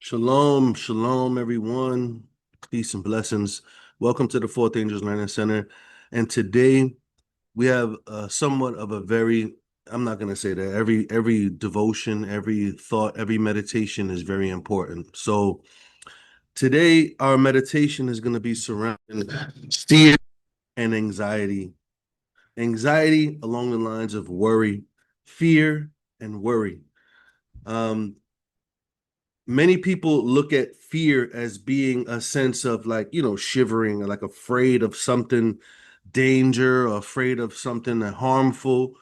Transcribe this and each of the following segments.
Shalom, shalom, everyone. Peace and blessings. Welcome to the Fourth Angels Learning Center. And today we have somewhat of a very, I'm not going to say that every devotion, every thought, every meditation is very important. So today our meditation is going to be surrounding fear and anxiety. Anxiety along the lines of worry, fear and worry. Um, Many people look at fear as being a sense of like, shivering or like afraid of something danger or afraid of something harmful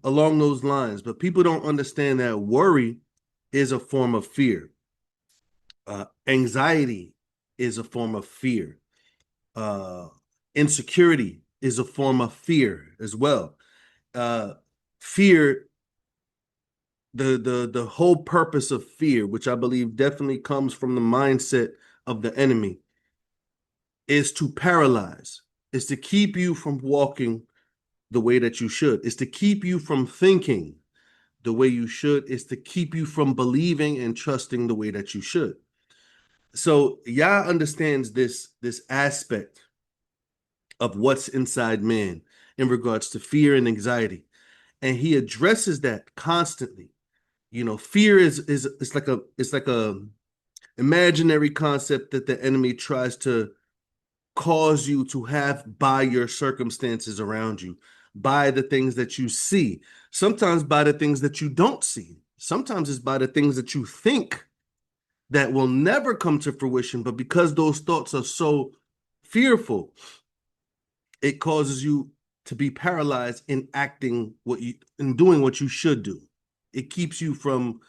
along those lines. But people don't understand that worry is a form of fear. Anxiety is a form of fear. Uh, Insecurity is a form of fear as well. Uh, Fear, the whole purpose of fear, which I believe definitely comes from the mindset of the enemy, is to paralyze, is to keep you from walking the way that you should, is to keep you from thinking the way you should, is to keep you from believing and trusting the way that you should. So Yah understands this aspect of what's inside man in regards to fear and anxiety, and he addresses that constantly. Fear is it's like a imaginary concept that the enemy tries to cause you to have by your circumstances around you, by the things that you see, sometimes by the things that you don't see. Sometimes it's by the things that you think that will never come to fruition, but because those thoughts are so fearful, it causes you to be paralyzed in acting in doing what you should do. It keeps you from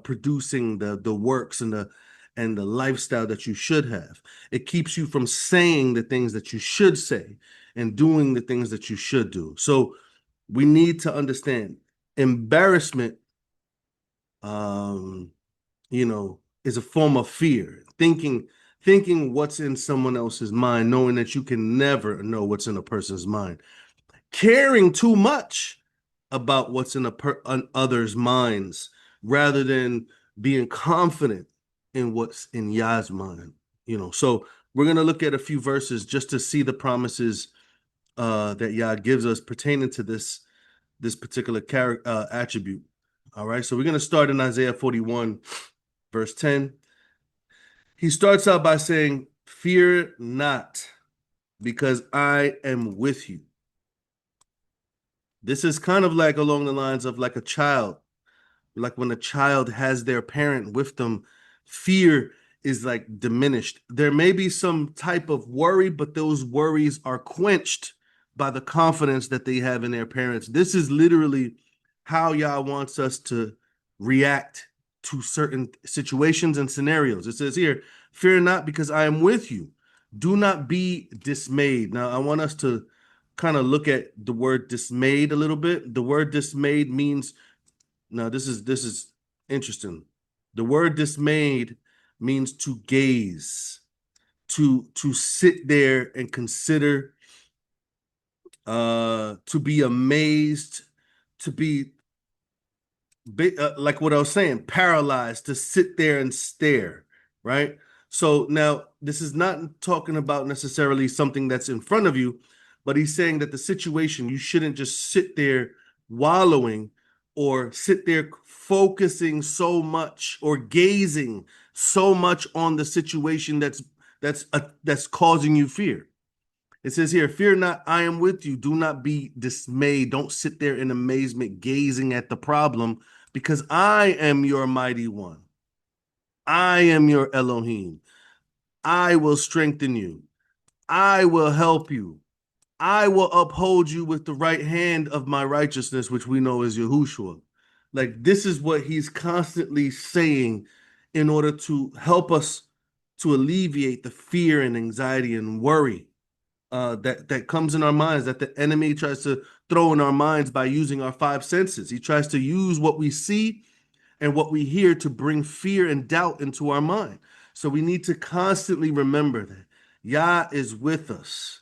producing the works and the lifestyle that you should have. It keeps you from saying the things that you should say and doing the things that you should do. So we need to understand embarrassment, um, is a form of fear. Thinking what's in someone else's mind, knowing that you can never know what's in a person's mind. Caring too much about what's in others' minds rather than being confident in what's in Yah's mind. So we're going to look at a few verses just to see the promises that Yah gives us pertaining to this particular attribute. All right, so we're going to start in Isaiah 41, verse 10. He starts out by saying, "Fear not, because I am with you." This is kind of like along the lines of like a child, like when a child has their parent with them, fear is like diminished. There may be some type of worry, but those worries are quenched by the confidence that they have in their parents. This is literally how Yah wants us to react to certain situations and scenarios. It says here, "Fear not, because I am with you. Do not be dismayed." Now, I want us to kind of look at the word dismayed a little bit. The word dismayed means, now this is interesting. The word dismayed means to gaze, to sit there and consider, to be amazed, to be like what I was saying, paralyzed, to sit there and stare, right? So now this is not talking about necessarily something that's in front of you, but he's saying that the situation, you shouldn't just sit there wallowing or sit there focusing so much or gazing so much on the situation that's causing you fear. It says here, "Fear not, I am with you. Do not be dismayed." Don't sit there in amazement gazing at the problem, because I am your mighty one. I am your Elohim. I will strengthen you. I will help you. I will uphold you with the right hand of my righteousness, which we know is yahushua. Like, this is what he's constantly saying in order to help us to alleviate the fear and anxiety and worry that comes in our minds, that the enemy tries to throw in our minds by using our five senses. He tries to use what we see and what we hear to bring fear and doubt into our mind. So we need to constantly remember that Yah is with us,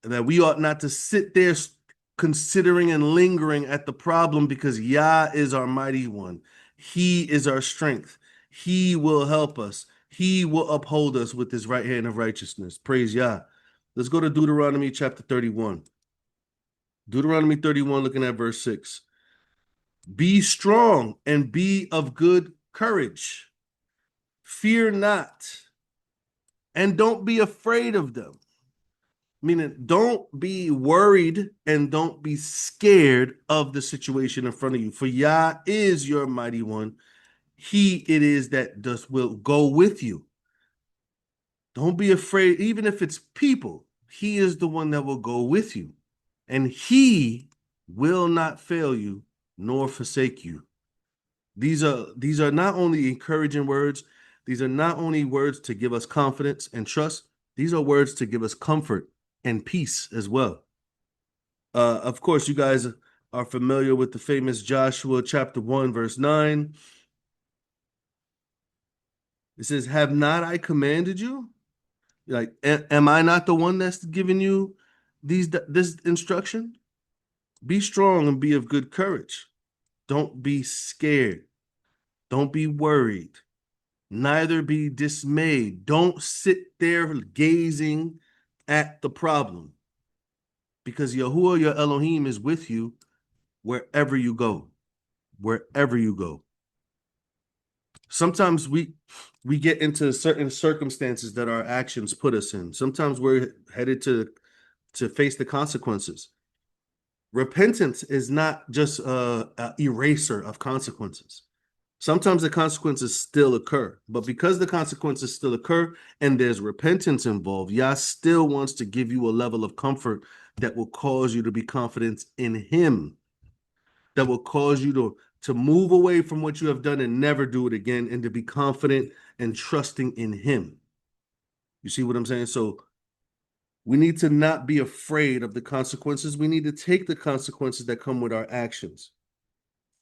and that we ought not to sit there considering and lingering at the problem, because Yah is our mighty one. He is our strength. He will help us. He will uphold us with his right hand of righteousness. Praise Yah. Let's go to Deuteronomy chapter 31. Deuteronomy 31, looking at verse 6. Be strong and be of good courage. Fear not, and don't be afraid of them. Meaning, don't be worried and don't be scared of the situation in front of you. For Yah is your mighty one. He it is that will go with you. Don't be afraid, even if it's people. He is the one that will go with you. And he will not fail you nor forsake you. These are not only encouraging words, these are not only words to give us confidence and trust, these are words to give us comfort and peace as well. Of course, you guys are familiar with the famous Joshua chapter 1, verse 9. It says, have not I commanded you? Like, am I not the one that's giving you this instruction? Be strong and be of good courage. Don't be scared. Don't be worried. Neither be dismayed. Don't sit there gazing at the problem. Because Yahuwah, your Elohim, is with you wherever you go. Wherever you go. Sometimes we get into certain circumstances that our actions put us in. Sometimes we're headed to face the consequences. Repentance is not just a eraser of consequences. Sometimes the consequences still occur, but because the consequences still occur and there's repentance involved, Yah still wants to give you a level of comfort that will cause you to be confident in him, that will cause you to move away from what you have done and never do it again, and to be confident and trusting in him. You see what I'm saying? So we need to not be afraid of the consequences. We need to take the consequences that come with our actions.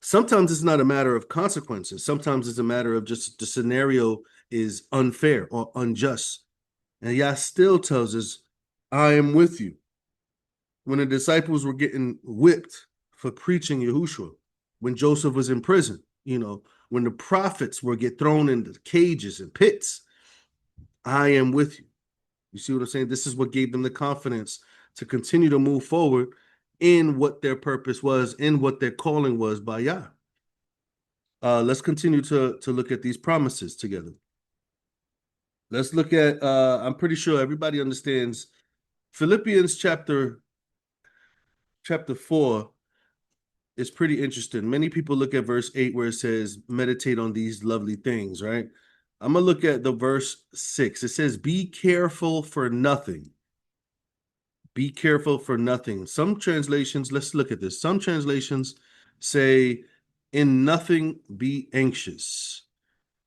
Sometimes it's not a matter of consequences. Sometimes it's a matter of just the scenario is unfair or unjust. And Yah still tells us, I am with you. When the disciples were getting whipped for preaching yahushua, when Joseph was in prison, when the prophets were get thrown into cages and pits, I am with you. You see what I'm saying? This is what gave them the confidence to continue to move forward in what their purpose was, in what their calling was by Yah. Let's continue to look at these promises together. Let's look at, I'm pretty sure everybody understands Philippians chapter 4 is pretty interesting. Many people look at verse 8 where it says, meditate on these lovely things, right? I'm going to look at the verse 6. It says, be careful for nothing. Be careful for nothing. Some translations, let's look at this. Some translations say, in nothing be anxious.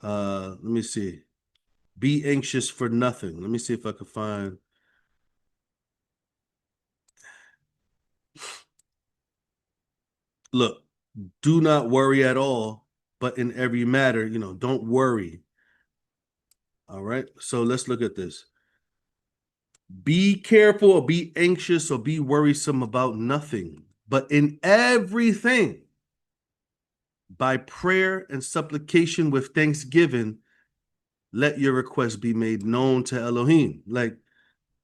Let me see. Be anxious for nothing. Let me see if I can find. Look, do not worry at all, but in every matter, don't worry. All right. So let's look at this. Be careful or be anxious or be worrisome about nothing, but in everything, by prayer and supplication with thanksgiving, let your requests be made known to Elohim. Like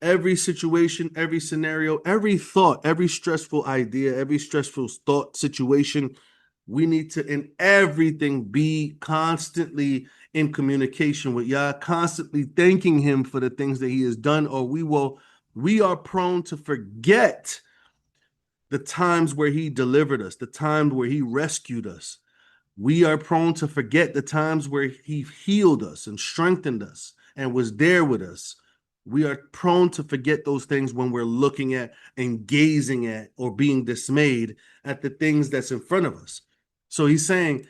every situation, every scenario, every thought, every stressful idea, every stressful thought situation, we need to, in everything, be constantly in communication with Yah, constantly thanking him for the things that he has done, or we are prone to forget the times where he delivered us, the times where he rescued us. We are prone to forget the times where he healed us and strengthened us and was there with us. We are prone to forget those things when we're looking at and gazing at or being dismayed at the things that's in front of us. So he's saying,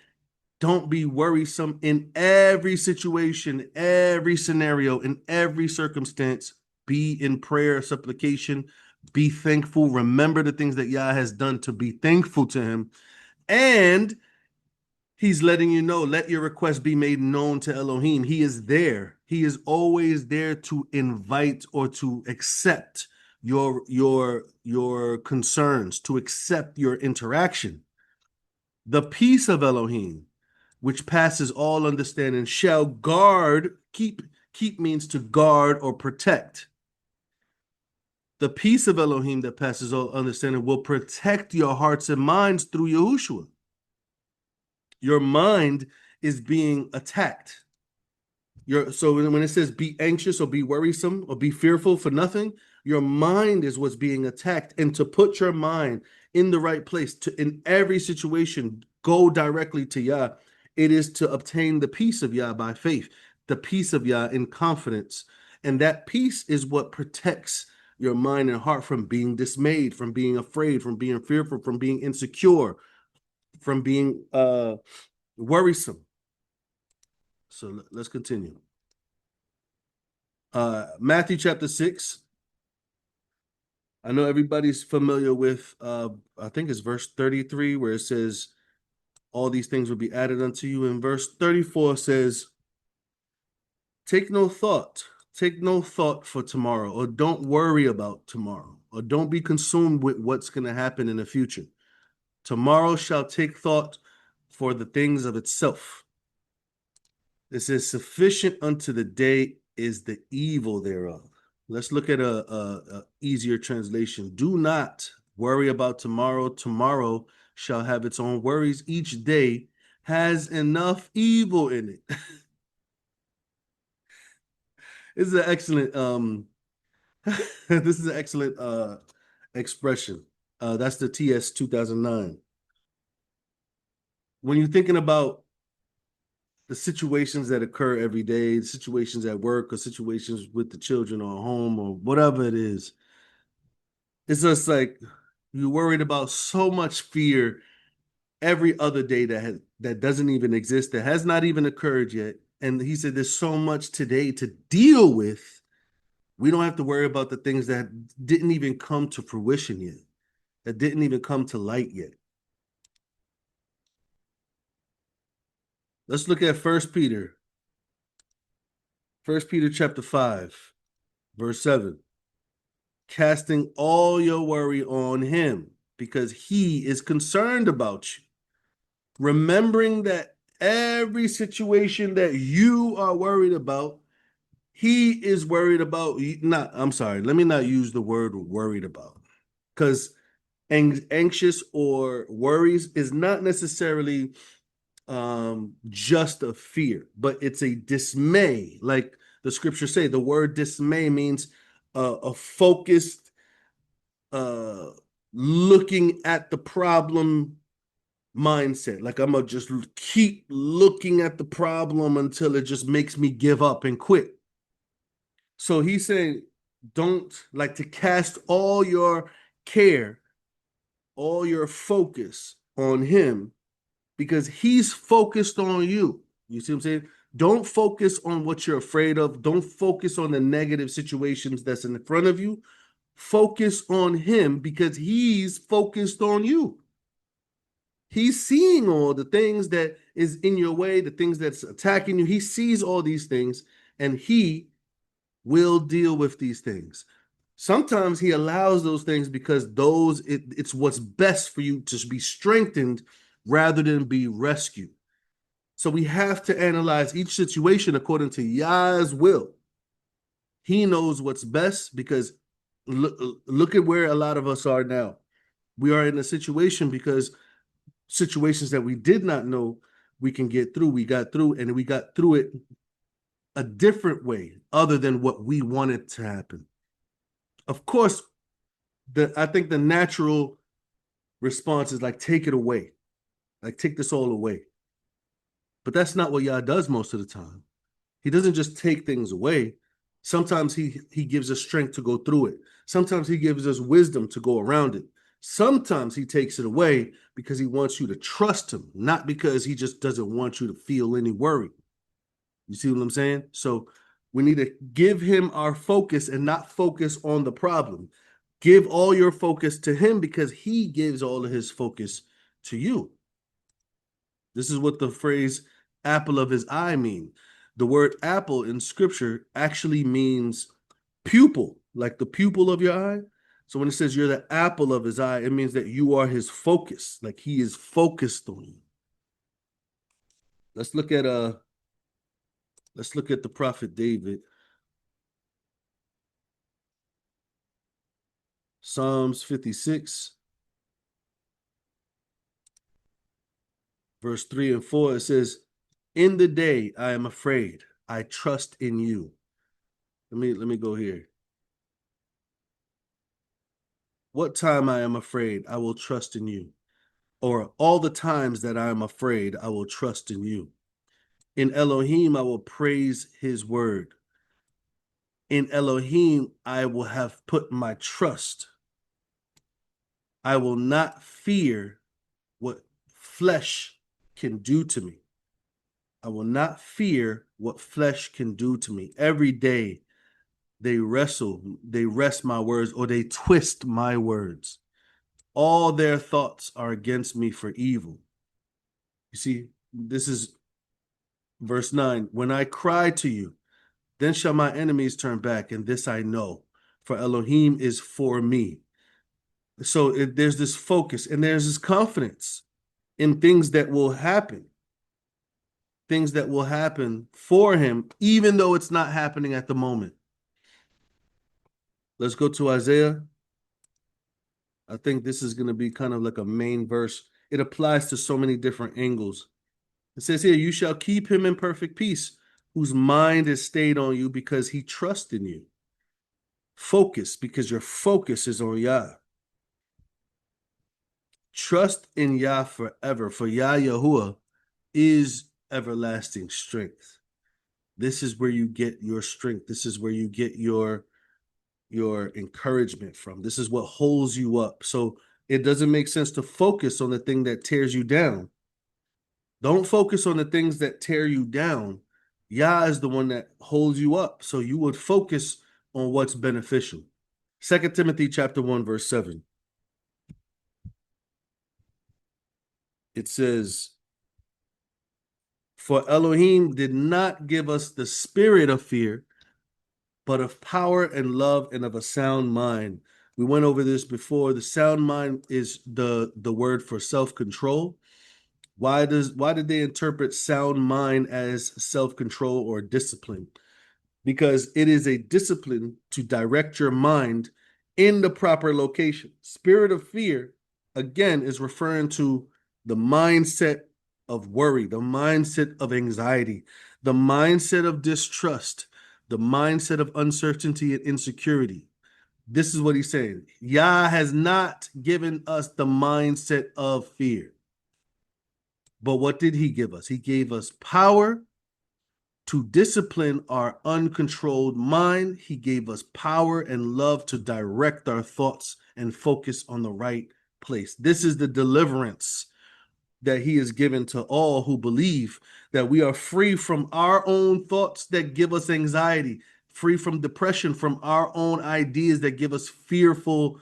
don't be worrisome in every situation, every scenario, in every circumstance. Be in prayer, supplication, be thankful. Remember the things that Yah has done to be thankful to him. And he's letting you know, let your request be made known to Elohim. He is there. He is always there to invite or to accept your concerns, to accept your interaction. The peace of Elohim, which passes all understanding, shall guard, keep means to guard or protect. The peace of Elohim that passes all understanding will protect your hearts and minds through Yahushua. Your mind is being attacked. So when it says be anxious or be worrisome or be fearful for nothing, your mind is what's being attacked. And to put your mind in the right place, to in every situation, go directly to Yah. It is to obtain the peace of Yah by faith, the peace of Yah in confidence. And that peace is what protects your mind and heart from being dismayed, from being afraid, from being fearful, from being insecure, from being worrisome. So let's continue. Matthew chapter 6. I know everybody's familiar with, I think it's verse 33, where it says, all these things will be added unto you. And verse 34 says, take no thought for tomorrow, or don't worry about tomorrow, or don't be consumed with what's going to happen in the future. Tomorrow shall take thought for the things of itself. It says, sufficient unto the day is the evil thereof. Let's look at a easier translation. Do not worry about tomorrow. Tomorrow shall have its own worries. Each day has enough evil in it. This is an excellent this is an excellent expression. That's the TS 2009. When you're thinking about the situations that occur every day, the situations at work or situations with the children or home or whatever it is, it's just like you're worried about so much fear every other day that doesn't even exist, that has not even occurred yet. And he said there's so much today to deal with. We don't have to worry about the things that didn't even come to fruition yet, that didn't even come to light yet. Let's look at First Peter chapter 5, verse 7. Casting all your worry on him because he is concerned about you. Remembering that every situation that you are worried about, he is worried about. I'm sorry, let me not use the word worried about, because anxious or worries is not necessarily just a fear, but it's a dismay. Like the scriptures say, the word dismay means a focused looking at the problem mindset. Like I'm gonna just keep looking at the problem until it just makes me give up and quit. So he's saying, don't, like, to cast all your care, all your focus on him, because he's focused on you. You see what I'm saying? Don't focus on what you're afraid of. Don't focus on the negative situations that's in front of you. Focus on him because he's focused on you. He's seeing all the things that is in your way, the things that's attacking you. He sees all these things, and he will deal with these things. Sometimes he allows those things because it's what's best for you to be strengthened rather than be rescued. So we have to analyze each situation according to Yah's will. He knows what's best, because look at where a lot of us are now. We are in a situation because situations that we did not know we can get through, we got through, and we got through it a different way other than what we wanted to happen. Of course, I think the natural response is like, take it away, like take this all away. But that's not what Yah does most of the time. He doesn't just take things away. Sometimes he gives us strength to go through it. Sometimes he gives us wisdom to go around it. Sometimes he takes it away because he wants you to trust him, not because he just doesn't want you to feel any worry. You see what I'm saying? So we need to give him our focus and not focus on the problem. Give all your focus to him because he gives all of his focus to you. This is what the phrase apple of his eye means. The word apple in scripture actually means pupil, like the pupil of your eye. So when it says you're the apple of his eye, it means that you are his focus, like he is focused on you. let's look at the prophet David. Psalms 56, verse 3 and 4, it says, "In the day I am afraid, I trust in you." Let me go here. What time I am afraid, I will trust in you. Or all the times that I am afraid, I will trust in you. In Elohim, I will praise his word. In Elohim, I will have put my trust. I will not fear what flesh can do to me. I will not fear what flesh can do to me. Every day they wrest my words, or they twist my words. All their thoughts are against me for evil. You see, this is verse 9. When I cry to you, then shall my enemies turn back, and this I know, for Elohim is for me. So there's this focus and there's this confidence in things that will happen for him, even though it's not happening at the moment. Let's go to Isaiah. I think this is going to be kind of like a main verse. It applies to so many different angles. It says here, "You shall keep him in perfect peace, whose mind is stayed on you because he trusts in you." Focus, because your focus is on Yah. Trust in Yah forever, for Yah yahuah is everlasting strength. This is where you get your strength. This is where you get your encouragement from. This is what holds you up. So it doesn't make sense to focus on the thing that tears you down. Don't focus on the things that tear you down. Yah is the one that holds you up. So you would focus on what's beneficial. 2 Timothy chapter 1, verse 7. It says, "For Elohim did not give us the spirit of fear, but of power and love and of a sound mind." We went over this before. The sound mind is the word for self-control. Why did they interpret sound mind as self-control or discipline? Because it is a discipline to direct your mind in the proper location. Spirit of fear, again, is referring to the mindset of worry, the mindset of anxiety, the mindset of distrust, the mindset of uncertainty and insecurity. This is what he's saying. Yah has not given us the mindset of fear. But what did he give us? He gave us power to discipline our uncontrolled mind. He gave us power and love to direct our thoughts and focus on the right place. This is the deliverance that he has given to all who believe, that we are free from our own thoughts that give us anxiety, free from depression, from our own ideas that give us fearful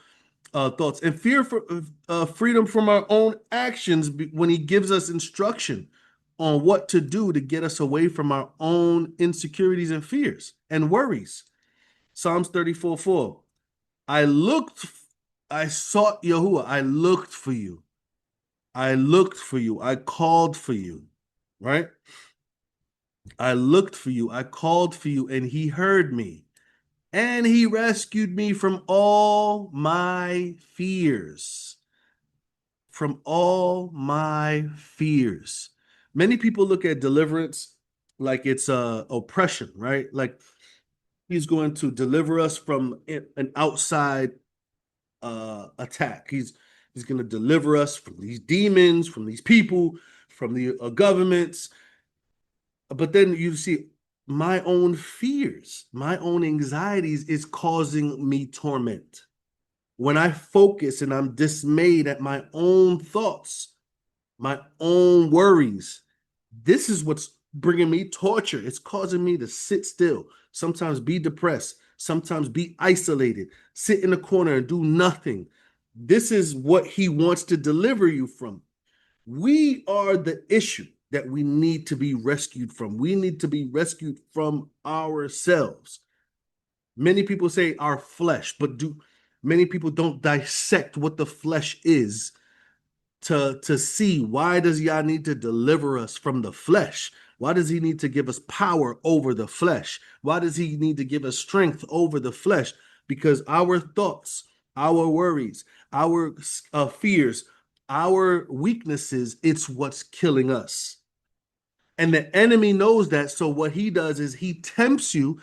thoughts, and freedom from our own actions when he gives us instruction on what to do to get us away from our own insecurities and fears and worries. Psalms 34:4. I sought yahuah. I looked for you. I looked for you. I called for you. Right? I looked for you. I called for you, and he heard me. And he rescued me from all my fears. From all my fears. Many people look at deliverance like it's oppression, right? Like he's going to deliver us from an outside attack. He's going to deliver us from these demons, from these people, from the governments. But then you see, my own fears, my own anxieties is causing me torment. When I focus and I'm dismayed at my own thoughts, my own worries, this is what's bringing me torture. It's causing me to sit still, sometimes be depressed, sometimes be isolated, sit in a corner and do nothing. This is what he wants to deliver you from. We are the issue that we need to be rescued from. We need to be rescued from ourselves. Many people say our flesh, but many people don't dissect what the flesh is to see, why does Yah need to deliver us from the flesh? Why does he need to give us power over the flesh? Why does he need to give us strength over the flesh? Because our thoughts, our worries, our fears, our weaknesses, it's what's killing us. And the enemy knows that. So what he does is he tempts you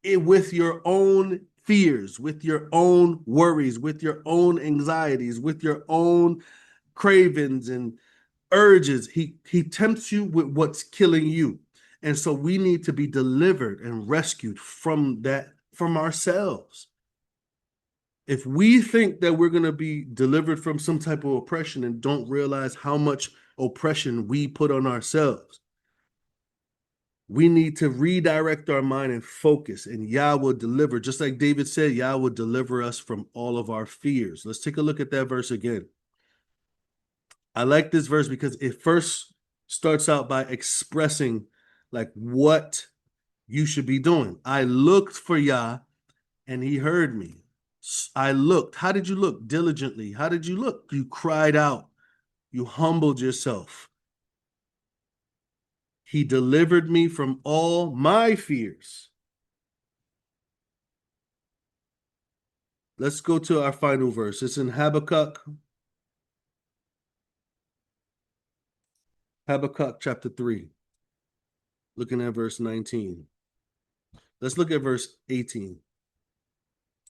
with your own fears, with your own worries, with your own anxieties, with your own cravings and urges. He tempts you with what's killing you. And so we need to be delivered and rescued from that, from ourselves. If we think that we're going to be delivered from some type of oppression and don't realize how much oppression we put on ourselves, we need to redirect our mind and focus, and Yah will deliver. Just like David said, Yah will deliver us from all of our fears. Let's take a look at that verse again. I like this verse because it first starts out by expressing like what you should be doing. I looked for Yah and he heard me. I looked. How did you look? Diligently. How did you look? You cried out. You humbled yourself. He delivered me from all my fears. Let's go to our final verse. It's in Habakkuk chapter 3, looking at verse 19. Let's look at verse 18.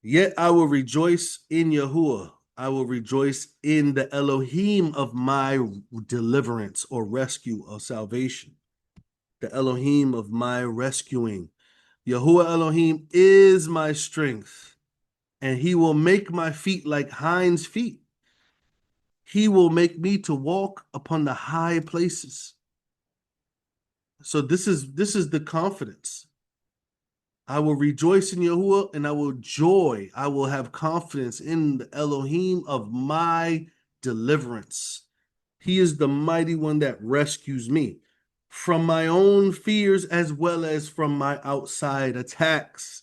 Yet I will rejoice in yahuah. I will rejoice in the Elohim of my deliverance or rescue of salvation. The Elohim of my rescuing. Yahuwah Elohim is my strength, and he will make my feet like hinds' feet. He will make me to walk upon the high places. So this is the confidence. I will rejoice in Yahuwah, and I will have confidence in the Elohim of my deliverance. He is the mighty one that rescues me from my own fears as well as from my outside attacks.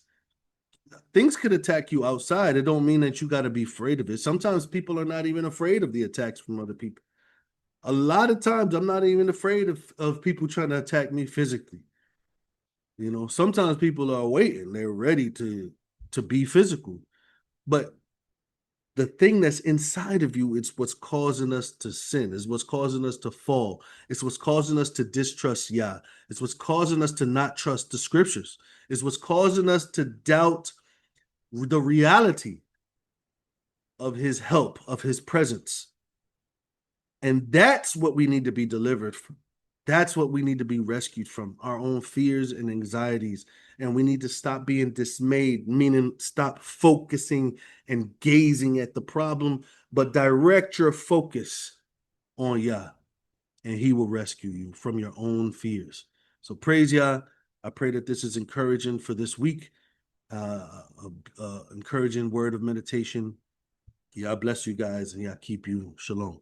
Things could attack you outside. It don't mean that you got to be afraid of it. Sometimes people are not even afraid of the attacks from other people. A lot of times I'm not even afraid of people trying to attack me physically. You know, sometimes people are waiting. They're ready to be physical. But the thing that's inside of you, it's what's causing us to sin. It's what's causing us to fall. It's what's causing us to distrust Yah. It's what's causing us to not trust the scriptures. It's what's causing us to doubt the reality of his help, of his presence. And that's what we need to be delivered from. That's what we need to be rescued from, our own fears and anxieties. And we need to stop being dismayed, meaning stop focusing and gazing at the problem, but direct your focus on Yah, and he will rescue you from your own fears. So praise Yah. I pray that this is encouraging for this week, encouraging word of meditation. Yah bless you guys, and Yah keep you. Shalom.